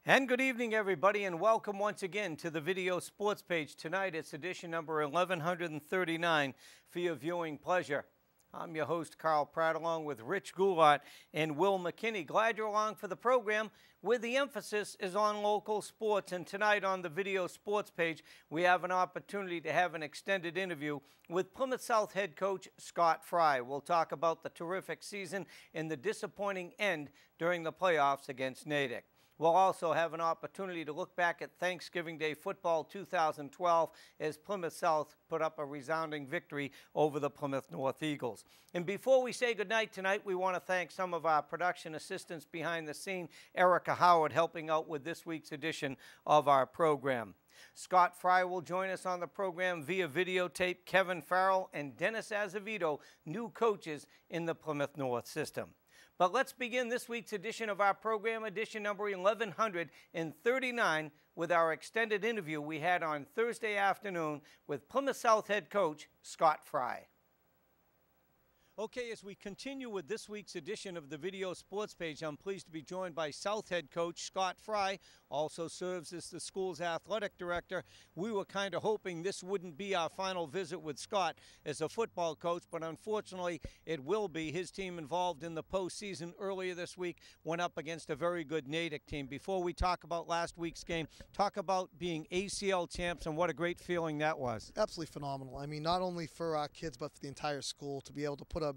And good evening, everybody, and welcome once again to the Video Sports Page. Tonight, it's edition number 1139 for your viewing pleasure. I'm your host, Carl Pratt, along with Rich Goulart and Will McKinney. Glad you're along for the program, where the emphasis is on local sports. And tonight on the Video Sports Page, we have an opportunity to have an extended interview with Plymouth South head coach Scott Fry. We'll talk about the terrific season and the disappointing end during the playoffs against Natick. We'll also have an opportunity to look back at Thanksgiving Day football 2012 as Plymouth South put up a resounding victory over the Plymouth North Eagles. And before we say goodnight tonight, we want to thank some of our production assistants behind the scene, Erica Howard, helping out with this week's edition of our program. Scott Fry will join us on the program via videotape. Kevin Farrell and Dennis Azevedo, new coaches in the Plymouth North system. But let's begin this week's edition of our program, edition number 1139, with our extended interview we had on Thursday afternoon with Plymouth South head coach Scott Fry. Okay, as we continue with this week's edition of the Video Sports Page, I'm pleased to be joined by South head coach Scott Fry, also serves as the school's athletic director. We were kind of hoping this wouldn't be our final visit with Scott as a football coach, but unfortunately it will be. His team involved in the postseason earlier this week went up against a very good Natick team. Before we talk about last week's game, talk about being ACL champs and what a great feeling that was. Absolutely phenomenal. I mean, not only for our kids, but for the entire school to be able to put a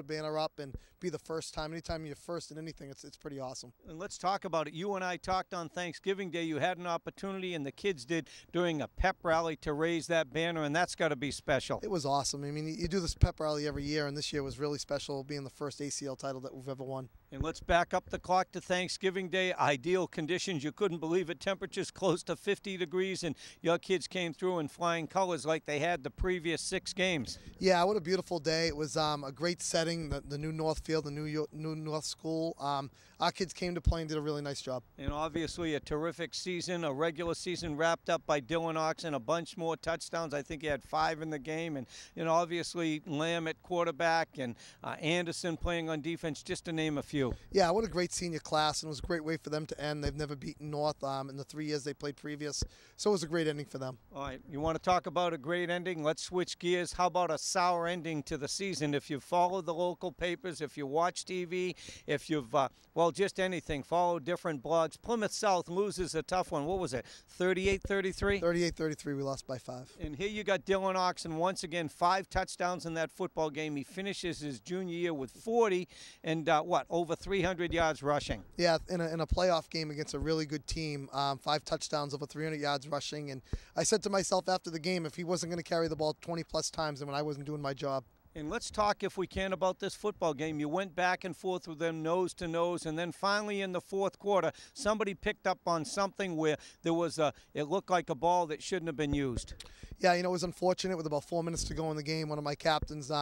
banner up and be the first time. Anytime you're first in anything, it's pretty awesome. And let's talk about it. You and I talked on Thanksgiving Day. You had an opportunity, and the kids did, during a pep rally to raise that banner, and that's got to be special. It was awesome. I mean, you do this pep rally every year, and this year was really special, being the first ACL title that we've ever won. And let's back up the clock to Thanksgiving Day. Ideal conditions. You couldn't believe it. Temperatures close to 50 degrees, and your kids came through in flying colors like they had the previous 6 games. Yeah, what a beautiful day. It was a great setting, the new North Field, the new North School. Our kids came to play and did a really nice job. And obviously a terrific season, a regular season wrapped up by Dylan Oxen, a bunch more touchdowns. I think he had 5 in the game. And obviously Lamb at quarterback and Anderson playing on defense, just to name a few. Yeah, what a great senior class, and it was a great way for them to end. They've never beaten North in the 3 years they played previous, so it was a great ending for them. All right, you want to talk about a great ending? Let's switch gears. How about a sour ending to the season? If you follow the local papers, if you watch TV, if you've, just anything, follow different blogs, Plymouth South loses a tough one. What was it, 38-33? 38-33, we lost by 5. And here you got Dylan Oxen, once again, 5 touchdowns in that football game. He finishes his junior year with 40 and, over 300 yards rushing. Yeah, in a playoff game against a really good team, 5 touchdowns, over 300 yards rushing. And I said to myself after the game, if he wasn't going to carry the ball 20-plus times, then I wasn't doing my job. And let's talk, if we can, about this football game. You went back and forth with them nose to nose, and then finally in the fourth quarter, somebody picked up on something where there was it looked like a ball that shouldn't have been used. Yeah, it was unfortunate. With about 4 minutes to go in the game, one of my captains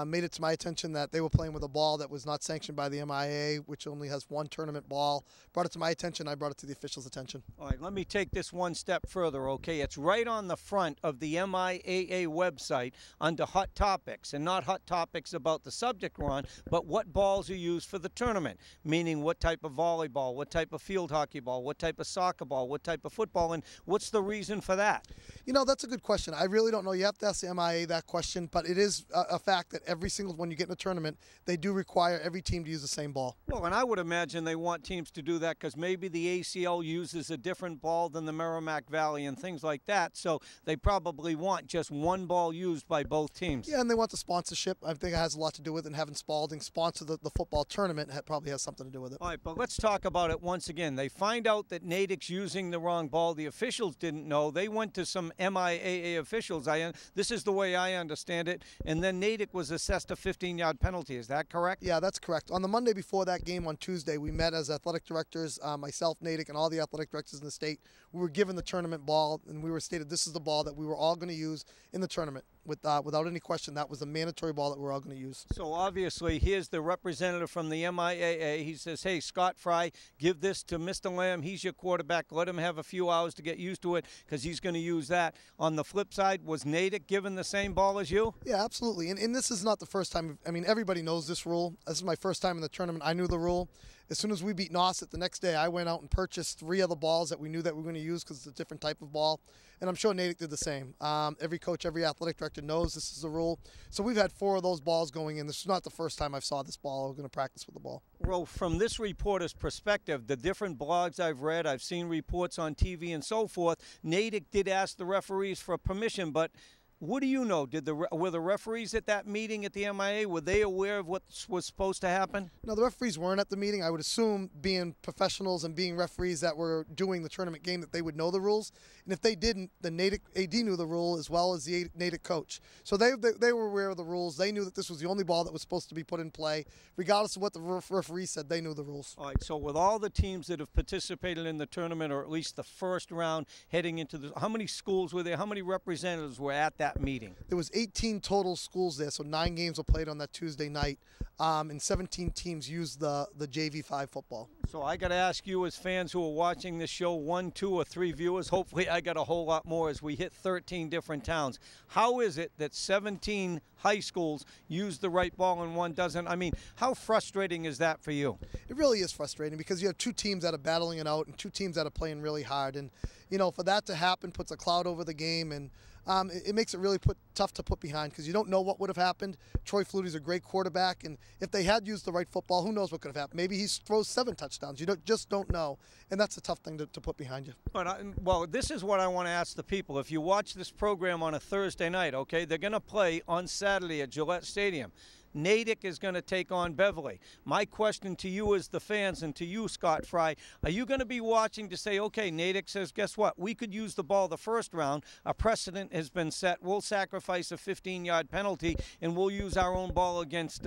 made it to my attention that they were playing with a ball that was not sanctioned by the MIAA, which only has 1 tournament ball. Brought it to my attention. I brought it to the officials' attention. All right, let me take this one step further, okay? It's right on the front of the MIAA website under Hot Topics, and not Hot Topics about the subject we're on, but what balls are used for the tournament, meaning what type of volleyball, what type of field hockey ball, what type of soccer ball, what type of football, and what's the reason for that? That's a good question. I really don't know. You have to ask the MIAA that question, but it is a fact that every single, when you get in a tournament, they do require every team to use the same ball. Well, and I would imagine they want teams to do that because maybe the ACL uses a different ball than the Merrimack Valley and things like that, so they probably want just one ball used by both teams. Yeah, and they want the sponsorship. I think it has a lot to do with it, and having Spalding sponsor the football tournament probably has something to do with it. All right, but let's talk about it once again. They find out that Natick's using the wrong ball. The officials didn't know. They went to some MIAA officials. This is the way I understand it, and then Natick was assessed a 15-yard penalty. Is that correct? Yeah, that's correct. On the Monday before that game on Tuesday, we met as athletic directors, myself, Natick, and all the athletic directors in the state. We were given the tournament ball, and we were stated this is the ball that we were all going to use in the tournament. Without any question, that was the mandatory ball that we're all going to use. So obviously, here's the representative from the MIAA. He says, hey, Scott Fry, give this to Mr. Lamb. He's your quarterback. Let him have a few hours to get used to it because he's going to use that. On the flip side, was Natick given the same ball as you? Yeah, absolutely. And this is not the first time. I mean, everybody knows this rule. This is my first time in the tournament. I knew the rule. As soon as we beat Nauset the next day, I went out and purchased 3 other balls that we knew that we were going to use because it's a different type of ball. And I'm sure Natick did the same. Every coach, every athletic director knows this is the rule. So we've had 4 of those balls going in. This is not the first time I've saw this ball. We're going to practice with the ball. Well, from this reporter's perspective, the different blogs I've read, I've seen reports on TV and so forth, Natick did ask the referees for permission, but what do you know? Were the referees at that meeting at the MIA? Were they aware of what was supposed to happen? No, the referees weren't at the meeting. I would assume, being professionals and being referees that were doing the tournament game, that they would know the rules. And if they didn't, the Natick AD knew the rule as well as the Natick coach. So they were aware of the rules. They knew that this was the only ball that was supposed to be put in play. Regardless of what the referee said, they knew the rules. All right, so with all the teams that have participated in the tournament, or at least the first round heading into the, how many schools were there? How many representatives were at that meeting? There was 18 total schools there, so 9 games were played on that Tuesday night, and 17 teams used the JV5 football. So I got to ask you, as fans who are watching this show, 1, 2, or 3 viewers, hopefully I got a whole lot more as we hit 13 different towns. How is it that 17 high schools use the right ball and one doesn't? I mean, how frustrating is that for you? It really is frustrating because you have 2 teams that are battling it out and 2 teams that are playing really hard. And, you know, for that to happen puts a cloud over the game, and it makes it really tough to put behind because you don't know what would have happened. Troy Flutie's a great quarterback, and if they had used the right football, who knows what could have happened. Maybe he throws 7 touchdowns. You just don't know, and that's a tough thing to put behind you. But well, this is what I want to ask the people. If you watch this program on a Thursday night, okay, they're going to play on Saturday at Gillette Stadium. Natick is going to take on Beverly. My question to you as the fans and to you, Scott Fry, are you going to be watching to say, okay, Natick says, guess what? We could use the ball the first round. A precedent has been set. We'll sacrifice a 15-yard penalty, and we'll use our own ball against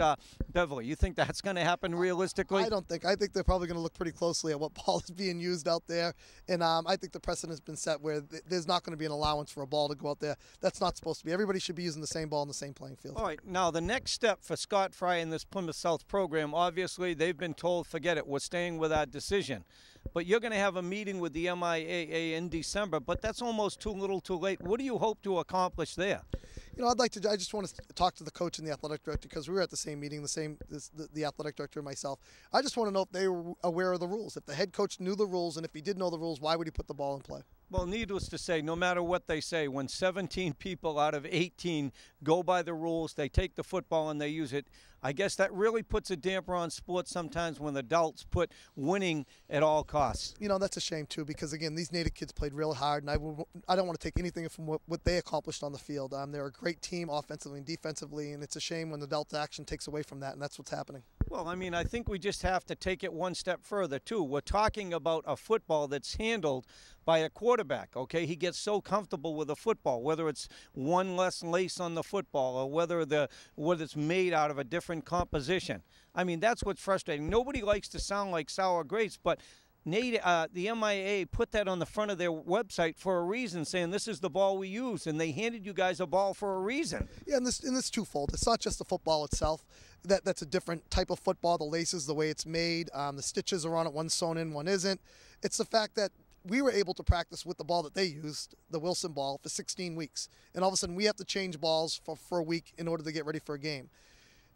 Beverly. You think that's going to happen realistically? I don't think. I think they're probably going to look pretty closely at what ball is being used out there. And I think the precedent has been set where there's not going to be an allowance for a ball to go out there. That's not supposed to be. Everybody should be using the same ball in the same playing field. All right. Now, the next step for Scott Fry in this Plymouth South program, obviously they've been told, forget it, we're staying with our decision. But you're going to have a meeting with the MIAA in December, but that's almost too little too late. What do you hope to accomplish there? You know, I just want to talk to the coach and the athletic director because we were at the same meeting, the athletic director and myself. I just want to know if they were aware of the rules. If the head coach knew the rules, and if he did know the rules, why would he put the ball in play? Well, needless to say, no matter what they say, when 17 people out of 18 go by the rules, they take the football and they use it, I guess that really puts a damper on sports sometimes when adults put winning at all costs. You know, that's a shame, too, because, again, these Natick kids played real hard, and I don't want to take anything from what they accomplished on the field. They're a great team offensively and defensively, and it's a shame when adult action takes away from that, and that's what's happening. Well, I mean, I think we just have to take it one step further, too. We're talking about a football that's handled by a quarterback, okay? He gets so comfortable with a football, whether it's one less lace on the football or whether it's made out of a different composition. I mean, that's what's frustrating. Nobody likes to sound like sour grapes, but the MIA put that on the front of their website for a reason, saying this is the ball we use, and they handed you guys a ball for a reason. Yeah, and this twofold. It's not just the football itself. That's a different type of football. The laces, the way it's made, the stitches are on it. One's sewn in, one isn't. It's the fact that we were able to practice with the ball that they used, the Wilson ball, for 16 weeks. And all of a sudden, we have to change balls for a week in order to get ready for a game.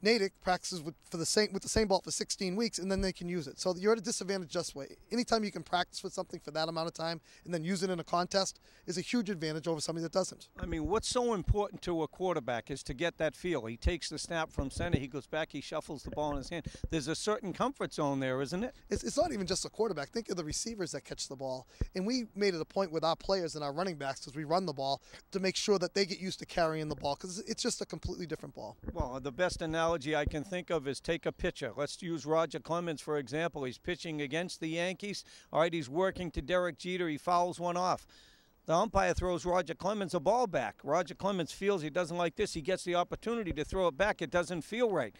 Natick practices with the same ball for 16 weeks, and then they can use it. So you're at a disadvantage just way. Anytime you can practice with something for that amount of time and then use it in a contest is a huge advantage over somebody that doesn't. I mean, what's so important to a quarterback is to get that feel. He takes the snap from center, he goes back, he shuffles the ball in his hand. There's a certain comfort zone there, isn't it? It's not even just a quarterback. Think of the receivers that catch the ball. And we made it a point with our players and our running backs, because we run the ball, to make sure that they get used to carrying the ball, because it's just a completely different ball. Well, the best analogy I can think of is take a pitcher. Let's use Roger Clemens, for example. He's pitching against the Yankees. All right, he's working to Derek Jeter. He fouls one off. The umpire throws Roger Clemens a ball back. Roger Clemens feels he doesn't like this. He gets the opportunity to throw it back. It doesn't feel right.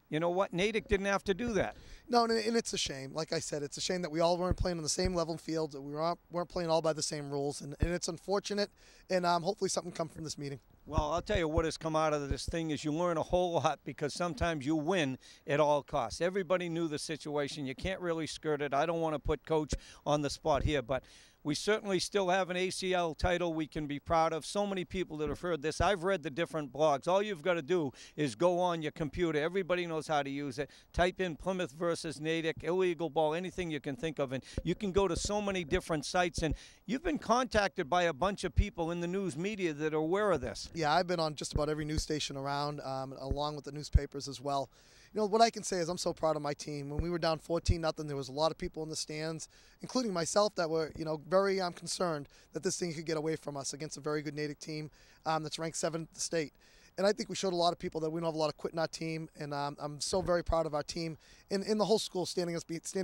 You know what? Natick didn't have to do that. No, and it's a shame. Like I said, it's a shame that we all weren't playing on the same level field, that we weren't playing all by the same rules, and it's unfortunate, and hopefully something comes from this meeting. Well, I'll tell you what has come out of this thing is you learn a whole lot because sometimes you win at all costs. Everybody knew the situation. You can't really skirt it. I don't want to put Coach on the spot here, but we certainly still have an ACL title we can be proud of. So many people that have heard this. I've read the different blogs. All you've got to do is go on your computer. Everybody knows how to use it. Type in Plymouth versus Natick, illegal ball, anything you can think of. And you can go to so many different sites. And you've been contacted by a bunch of people in the news media that are aware of this. Yeah, I've been on just about every news station around, along with the newspapers as well. You know, what I can say is I'm so proud of my team. When we were down 14-0, there was a lot of people in the stands, including myself, that were, very concerned that this thing could get away from us against a very good Natick team that's ranked 7th in the state. And I think we showed a lot of people that we don't have a lot of quit in our team, and I'm so very proud of our team and the whole school standing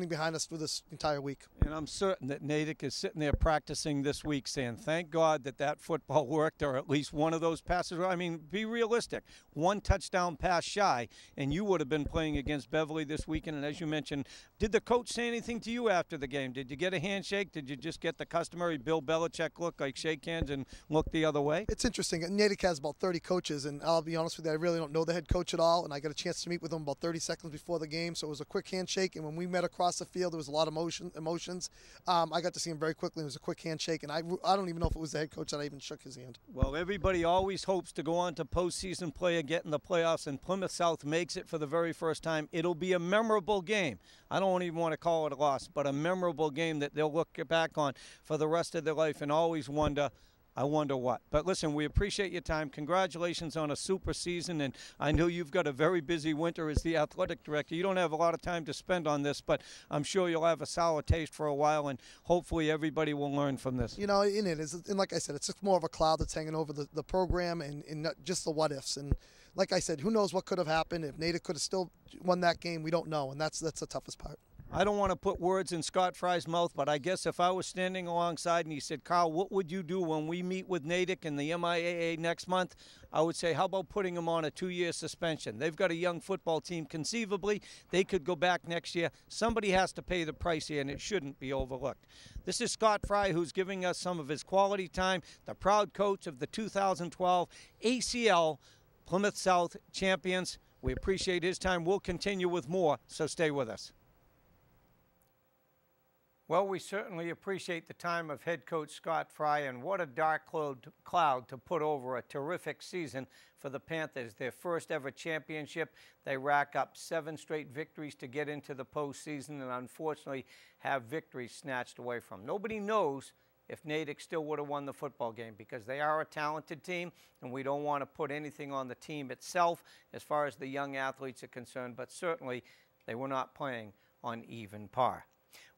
behind us through this entire week. And I'm certain that Natick is sitting there practicing this week saying, thank God that football worked, or at least one of those passes. I mean, be realistic. One touchdown pass shy, and you would have been playing against Beverly this weekend. And as you mentioned, did the coach say anything to you after the game? Did you get a handshake? Did you just get the customary Bill Belichick look, like shake hands and look the other way? It's interesting. Natick has about 30 coaches, and I'll be honest with you, I really don't know the head coach at all, and I got a chance to meet with him about 30 seconds before the game, so it was a quick handshake, and when we met across the field, there was a lot of emotions. I got to see him very quickly. It was a quick handshake, and I don't even know if it was the head coach that I even shook his hand. Well, everybody always hopes to go on to postseason play and get in the playoffs, and Plymouth South makes it for the very first time. It'll be a memorable game. I don't even want to call it a loss, but a memorable game that they'll look back on for the rest of their life and always wonder, I wonder what. But listen, we appreciate your time. Congratulations on a super season, and I know you've got a very busy winter as the athletic director. You don't have a lot of time to spend on this, but I'm sure you'll have a sour taste for a while, and hopefully everybody will learn from this. And like I said, it's just more of a cloud that's hanging over the program and not just the what-ifs. And like I said, who knows what could have happened. If Natick could have still won that game, we don't know, and that's the toughest part. I don't want to put words in Scott Fry's mouth, but I guess if I was standing alongside and he said, Carl, what would you do when we meet with Natick and the MIAA next month? I would say, how about putting him on a 2-year suspension? They've got a young football team. Conceivably, they could go back next year. Somebody has to pay the price here, and it shouldn't be overlooked. This is Scott Fry, who's giving us some of his quality time, the proud coach of the 2012 ACL Plymouth South champions. We appreciate his time. We'll continue with more, so stay with us. Well, we certainly appreciate the time of head coach Scott Fry, and what a dark cloud to put over a terrific season for the Panthers. Their first ever championship. They rack up 7 straight victories to get into the postseason, and unfortunately have victories snatched away from them. Nobody knows if Natick still would have won the football game because they are a talented team, and we don't want to put anything on the team itself as far as the young athletes are concerned, but certainly they were not playing on even par.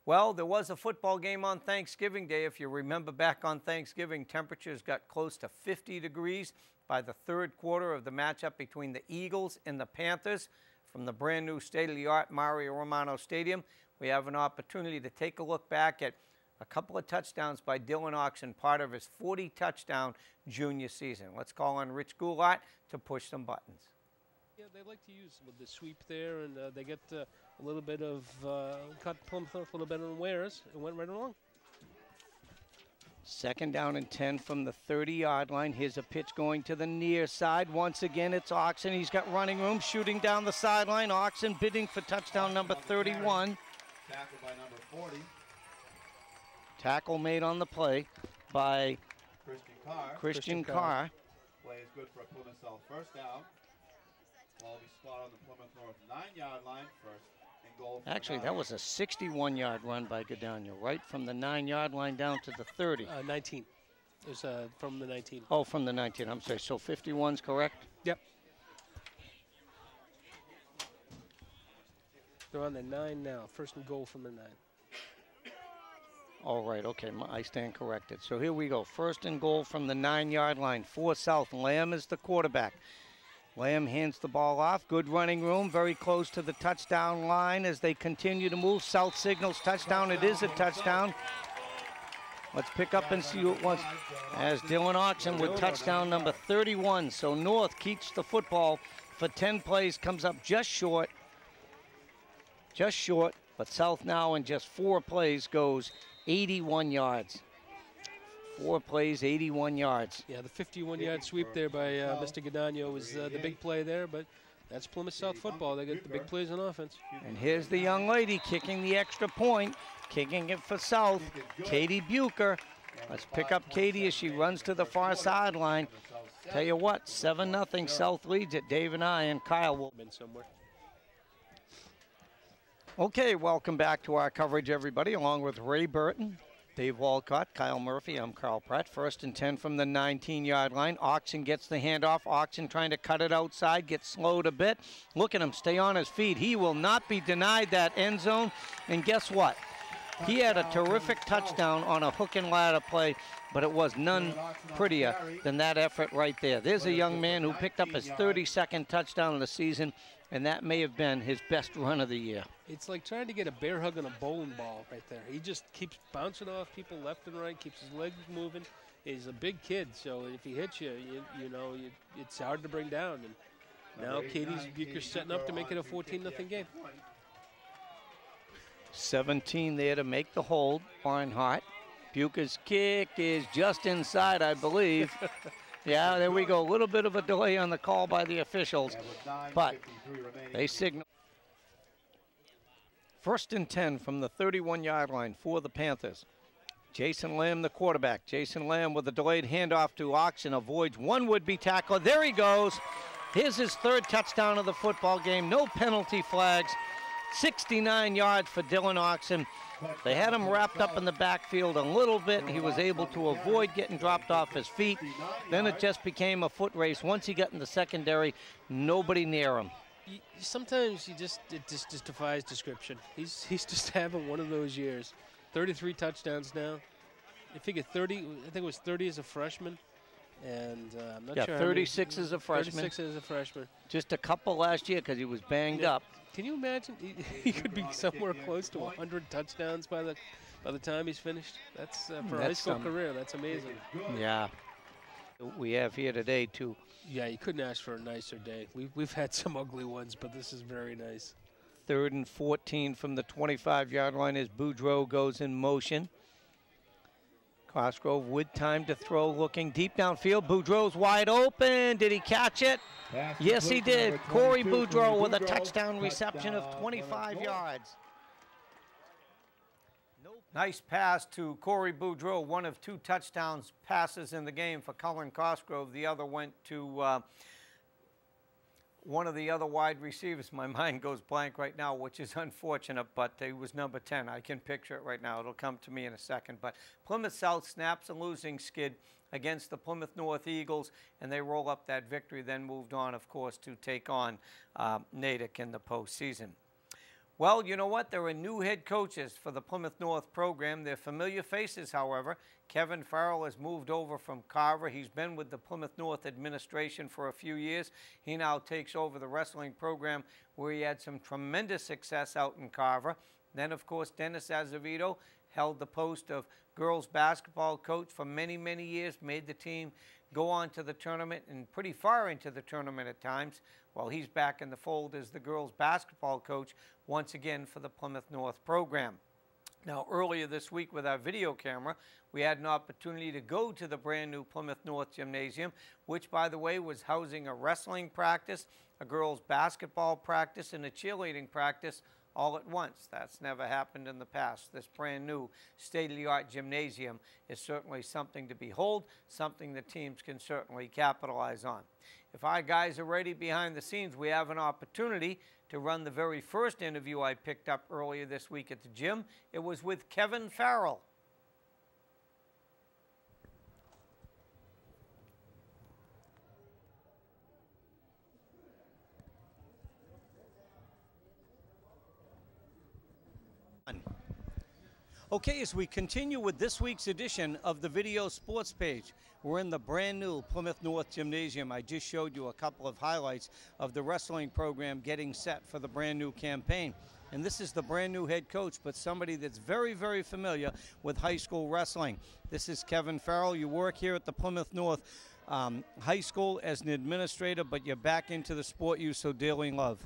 Well, there was a football game on Thanksgiving Day. If you remember back on Thanksgiving, temperatures got close to 50 degrees by the third quarter of the matchup between the Eagles and the Panthers from the brand new state-of-the-art Mario Romano Stadium. We have an opportunity to take a look back at a couple of touchdowns by Dylan Oxen, part of his 40-touchdown junior season. Let's call on Rich Goulart to push some buttons. Yeah, they like to use with the sweep there, and they get a little bit of cut Plymouth a little bit unawares. It went right along. 2nd down and 10 from the 30-yard line. Here's a pitch going to the near side. Once again, it's Oxen. He's got running room, shooting down the sideline. Oxen bidding for touchdown number 31. Tackle by number 40. Tackle made on the play by Christian Carr. Play is good for a Plymouth South first down. Ball will be spot on the Plymouth North 9-yard line. First and goal. Actually, that was a 61-yard run by Godano, right from the 9-yard line down to the 30. 19. It was from the 19. Oh, from the 19. I'm sorry. So 51's correct? Yep. They're on the 9 now. First and goal from the 9. All right, okay, I stand corrected. So here we go. First and goal from the 9-yard line for South. Lamb is the quarterback. Lamb hands the ball off. Good running room, very close to the touchdown line as they continue to move. South signals touchdown. It is a touchdown. Let's pick up and see who it was. As Dylan Oxen with touchdown number 31. So North keeps the football for 10 plays, comes up just short. just short, but South now in just 4 plays goes 81 yards. 4 plays, 81 yards. Yeah, the 51-yard sweep there by Mr. Gadagno was the big play there, but that's Plymouth South football. They get the big plays on offense. And here's the young lady kicking the extra point, kicking it for South, Katie Bucher. Let's pick up Katie as she runs to the far sideline. Tell you what, 7-0 South leads it. Dave and I and Kyle will Been somewhere. Okay, welcome back to our coverage, everybody, along with Ray Burton, Dave Walcott, Kyle Murphy. I'm Carl Pratt. 1st and 10 from the 19-yard line. Oxen gets the handoff. Oxen trying to cut it outside, gets slowed a bit. Look at him stay on his feet. He will not be denied that end zone. And guess what? He had a terrific touchdown on a hook and ladder play, but it was none prettier than that effort right there. There's a young man who picked up his 32nd touchdown of the season, and that may have been his best run of the year. It's like trying to get a bear hug on a bowling ball right there. He just keeps bouncing off people left and right, keeps his legs moving. He's a big kid, so if he hits you, it's hard to bring down. And now Katie's Bucher's setting up to make it a 14-0 game. 17 there to make the hold. Barnhart. Bucher's kick is just inside, I believe. Yeah, there we go. A little bit of a delay on the call by the officials, but they signal. 1st and 10 from the 31-yard line for the Panthers. Jason Lamb, the quarterback. Jason Lamb with a delayed handoff to Oxen, avoids one would-be tackler. There he goes. Here's his 3rd touchdown of the football game. No penalty flags. 69 yards for Dylan Oxen. They had him wrapped up in the backfield a little bit. He was able to avoid getting dropped off his feet. Then it just became a foot race. Once he got in the secondary, nobody near him. Sometimes it just defies description. He's just having one of those years. 33 touchdowns now. I figure 30. I think it was 30 as a freshman, and I'm not sure. 36 as a freshman. 36 as a freshman. Just a couple last year because he was banged up. Can you imagine? He could be somewhere close to 100 touchdowns by the time he's finished. That's for a high school career. That's amazing. Yeah. We have here today too. Yeah, you couldn't ask for a nicer day. We've had some ugly ones, but this is very nice. 3rd and 14 from the 25-yard line as Boudreau goes in motion. Cosgrove with time to throw, looking deep downfield. Boudreau's wide open. Did he catch it? Yes, he did. Corey Boudreau with a touchdown reception of 25 yards. Nice pass to Corey Boudreau, one of 2 touchdowns passes in the game for Cullen Cosgrove. The other went to one of the other wide receivers. My mind goes blank right now, which is unfortunate, but he was number 10. I can picture it right now. It'll come to me in a second. But Plymouth South snaps a losing skid against the Plymouth North Eagles, and they roll up that victory, then moved on, of course, to take on Natick in the postseason. Well, you know what? There are new head coaches for the Plymouth North program. They're familiar faces, however. Kevin Farrell has moved over from Carver. He's been with the Plymouth North administration for a few years. He now takes over the wrestling program where he had some tremendous success out in Carver. Then, of course, Dennis Azevedo held the post of girls basketball coach for many, many years, made the team go on to the tournament and pretty far into the tournament at times. Well, he's back in the fold as the girls basketball coach once again for the Plymouth North program. Now, earlier this week with our video camera, we had an opportunity to go to the brand new Plymouth North Gymnasium, which, by the way, was housing a wrestling practice, a girls basketball practice, and a cheerleading practice all at once. That's never happened in the past. This brand new state-of-the-art gymnasium is certainly something to behold, something the teams can certainly capitalize on. If our guys are ready behind the scenes, we have an opportunity to run the very first interview I picked up earlier this week at the gym. It was with Kevin Farrell. Okay, as we continue with this week's edition of the Video Sports Page, we're in the brand new Plymouth North Gymnasium. I just showed you a couple of highlights of the wrestling program getting set for the brand new campaign. And this is the brand new head coach, but somebody that's very, very familiar with high school wrestling. This is Kevin Farrell. You work here at the Plymouth North High School as an administrator, but you're back into the sport you so dearly love.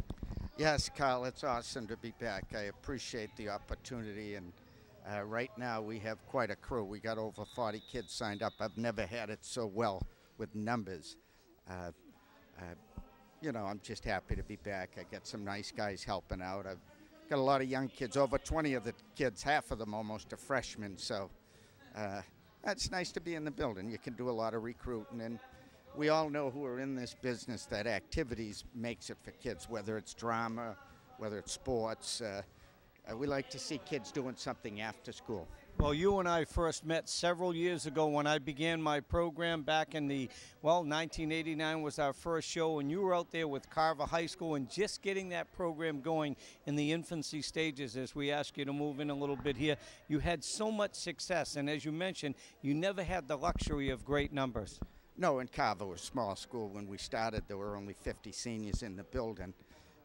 Yes, Carl, it's awesome to be back. I appreciate the opportunity, and right now we have quite a crew. We got over 40 kids signed up. I've never had it so well with numbers. You know, I'm just happy to be back. I got some nice guys helping out. I've got a lot of young kids, over 20 of the kids, half of them almost are freshmen, so it's nice to be in the building. You can do a lot of recruiting, and we all know who are in this business that activities makes it for kids, whether it's drama, whether it's sports. We like to see kids doing something after school. Well, you and I first met several years ago when I began my program back in the, 1989 was our first show, and you were out there with Carver High School and just getting that program going in the infancy stages. As we ask you to move in a little bit here, you had so much success, and as you mentioned, you never had the luxury of great numbers. No, in Carver was a small school. When we started, there were only 50 seniors in the building.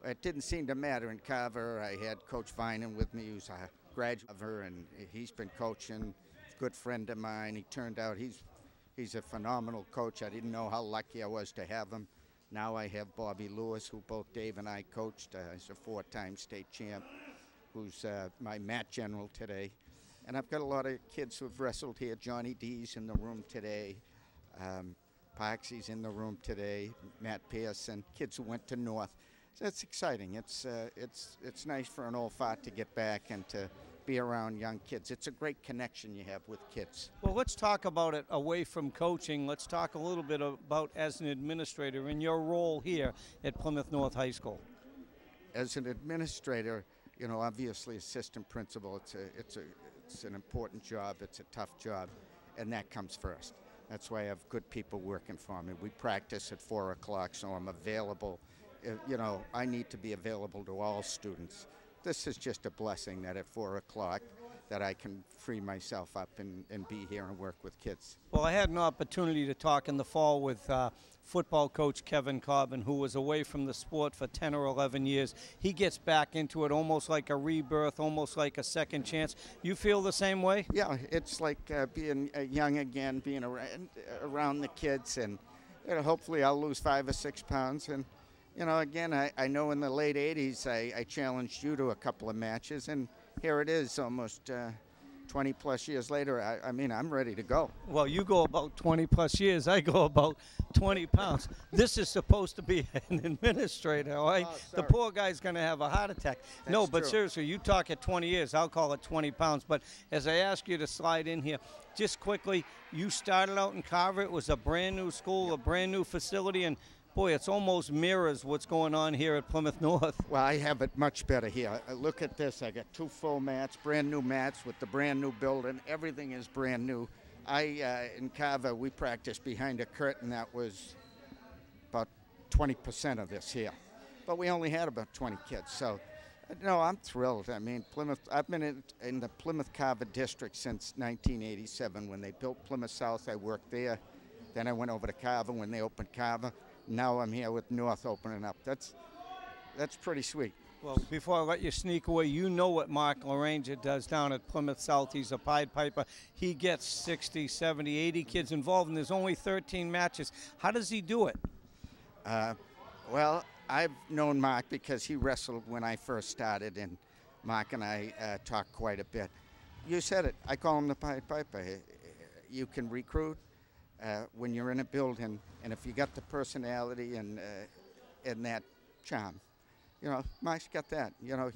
It didn't seem to matter in Carver. I had Coach Vinan with me, who's a graduate, and he's been coaching. He's a good friend of mine. He turned out he's a phenomenal coach. I didn't know how lucky I was to have him. Now I have Bobby Lewis, who both Dave and I coached. He's a 4-time state champ, who's my mat general today. And I've got a lot of kids who have wrestled here. Johnny D's in the room today. Parksy's in the room today. Matt Pearson, kids who went to North. So it's exciting. It's nice for an old fart to get back and to be around young kids. It's a great connection you have with kids. Well, let's talk about it away from coaching. Let's talk a little bit about as an administrator in your role here at Plymouth North High School. As an administrator, you know, obviously assistant principal, it's an important job. It's a tough job, and that comes first. That's why I have good people working for me. We practice at 4 o'clock, so I'm available. You know, I need to be available to all students. This is just a blessing that at 4 o'clock that I can free myself up and be here and work with kids. Well, I had an opportunity to talk in the fall with football coach Kevin Cobbin, who was away from the sport for 10 or 11 years. He gets back into it almost like a rebirth, almost like a second chance. You feel the same way? Yeah, it's like being young again, being around the kids, and you know, hopefully I'll lose 5 or 6 pounds. And you know, again, I know in the late 80s I challenged you to a couple of matches, and here it is almost 20 plus years later. I mean, I'm ready to go. Well, you go about 20 plus years. I go about 20 pounds. This is supposed to be an administrator, all right? The poor guy's going to have a heart attack. No, but seriously, you talk at 20 years. I'll call it 20 pounds. But as I ask you to slide in here, just quickly, you started out in Carver. It was a brand new school, a brand new facility, and boy, it's almost mirrors what's going on here at Plymouth North. Well, I have it much better here. Look at this. I got 2 full mats, brand new mats with the brand new building. Everything is brand new. In Carver, we practiced behind a curtain that was about 20% of this here. But we only had about 20 kids. So, no, I'm thrilled. I mean, Plymouth. I've been in the Plymouth Carver district since 1987. When they built Plymouth South, I worked there. Then I went over to Carver when they opened Carver. Now I'm here with North opening up. That's pretty sweet. Well, before I let you sneak away, you know what Mark LaRanger does down at Plymouth South. He's a Pied Piper. He gets 60, 70, 80 kids involved, and there's only 13 matches. How does he do it? Well, I've known Mark because he wrestled when I first started, and Mark and I talked quite a bit. You said it. I call him the Pied Piper. You can recruit when you're in a building, and if you got the personality and that charm, you know, Mike's got that. You know,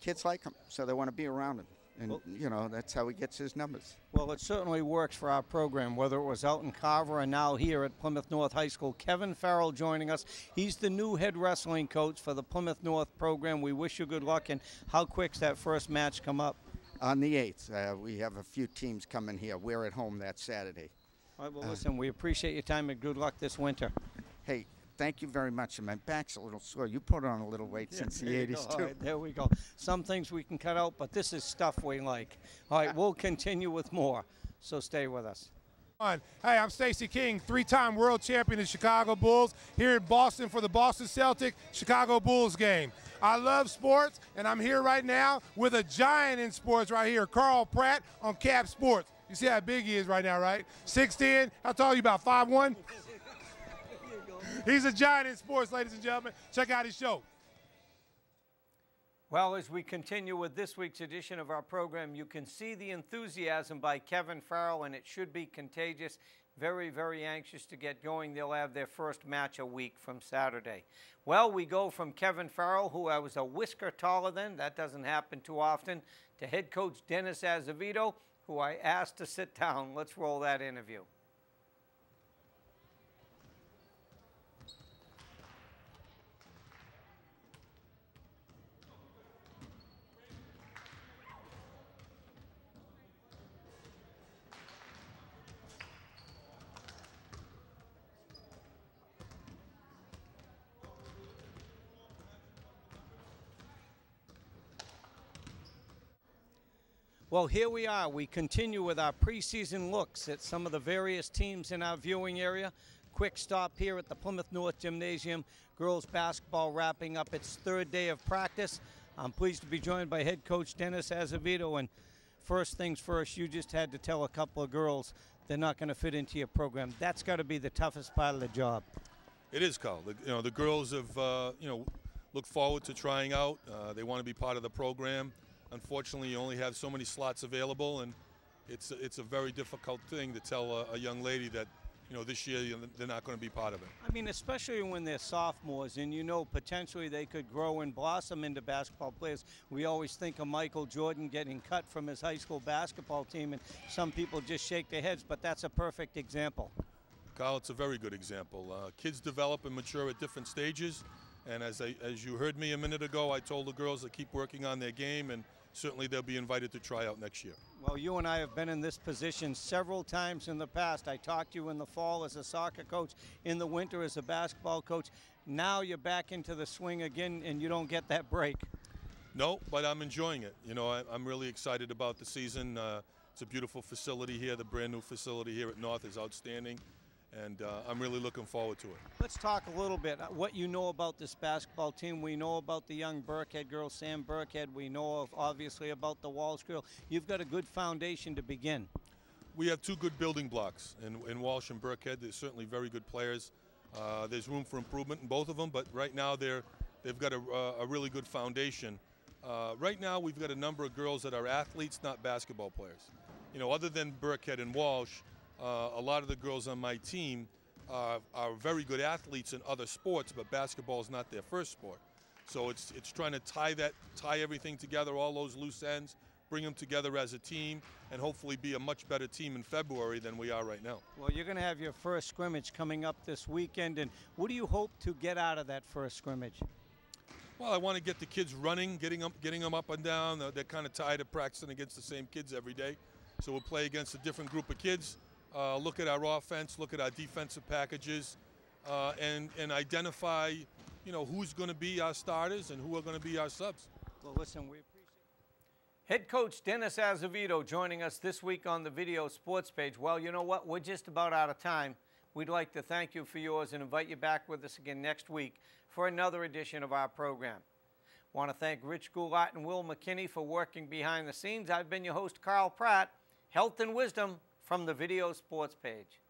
kids like him, so they want to be around him, and you know, that's how he gets his numbers. Well, it certainly works for our program, whether it was out in Carver and now here at Plymouth North High School. Kevin Farrell joining us. He's the new head wrestling coach for the Plymouth North program. We wish you good luck. And how quick's that first match come up? On the 8th, we have a few teams coming here. We're at home that Saturday. All right, well, listen, we appreciate your time and good luck this winter. Hey, thank you very much. And my back's a little sore. You put on a little weight since the 80s, too. All right, there we go. Some things we can cut out, but this is stuff we like. All right, we'll continue with more, so stay with us. Hey, I'm Stacey King, 3-time world champion of Chicago Bulls, here in Boston for the Boston Celtic Chicago Bulls game. I love sports, and I'm here right now with a giant in sports right here, Carl Pratt on Cap Sports. You see how big he is right now, right? 6'10", how tall are you, about 5'1"? He's a giant in sports, ladies and gentlemen. Check out his show. Well, as we continue with this week's edition of our program, you can see the enthusiasm by Kevin Farrell, and it should be contagious. Very, very anxious to get going. They'll have their first match a week from Saturday. Well, we go from Kevin Farrell, who I was a whisker taller than, that doesn't happen too often, to head coach Dennis Azevedo, who I asked to sit down. Let's roll that interview. Well, here we are. We continue with our preseason looks at some of the various teams in our viewing area. Quick stop here at the Plymouth North Gymnasium. Girls basketball wrapping up its third day of practice. I'm pleased to be joined by head coach Dennis Azevedo. And first things first, you just had to tell a couple of girls they're not going to fit into your program. That's got to be the toughest part of the job. It is, Carl. The girls have looked forward to trying out. They want to be part of the program. Unfortunately, you only have so many slots available, and it's a very difficult thing to tell a young lady that, this year they're not going to be part of it. I mean, especially when they're sophomores and potentially they could grow and blossom into basketball players. We always think of Michael Jordan getting cut from his high school basketball team, and some people just shake their heads, but that's a perfect example. Carl, it's a very good example. Kids develop and mature at different stages, and as you heard me a minute ago, I told the girls to keep working on their game, and certainly they'll be invited to try out next year. Well, you and I have been in this position several times in the past. I talked to you in the fall as a soccer coach, in the winter as a basketball coach. Now you're back into the swing again, and you don't get that break. No, but I'm enjoying it. I'm really excited about the season. It's a beautiful facility here. The brand new facility here at North is outstanding, and I'm really looking forward to it. Let's talk a little bit what you know about this basketball team. We know about the young Burkhead girl, Sam Burkhead. We know obviously about the Walsh girl. You've got a good foundation to begin. We have two good building blocks in Walsh and Burkhead. They're certainly very good players. There's room for improvement in both of them, but right now they've got a really good foundation. Right now we've got a number of girls that are athletes, not basketball players. Other than Burkhead and Walsh, a lot of the girls on my team are very good athletes in other sports, but basketball is not their first sport. So it's trying to tie everything together, all those loose ends, bring them together as a team, and hopefully be a much better team in February than we are right now. Well, you're going to have your first scrimmage coming up this weekend, and what do you hope to get out of that first scrimmage? Well, I want to get the kids running, getting them up and down. They're kind of tired of practicing against the same kids every day. So we'll play against a different group of kids. Look at our offense, look at our defensive packages, and identify, who's going to be our starters and who are going to be our subs. Well, listen, we appreciate it. Head coach Dennis Azevedo joining us this week on the Video Sports Page. Well, you know what? We're just about out of time. We'd like to thank you for yours and invite you back with us again next week for another edition of our program. Want to thank Rich Goulat and Will McKinney for working behind the scenes. I've been your host, Carl Pratt. Health and wisdom from the Video Sports Page.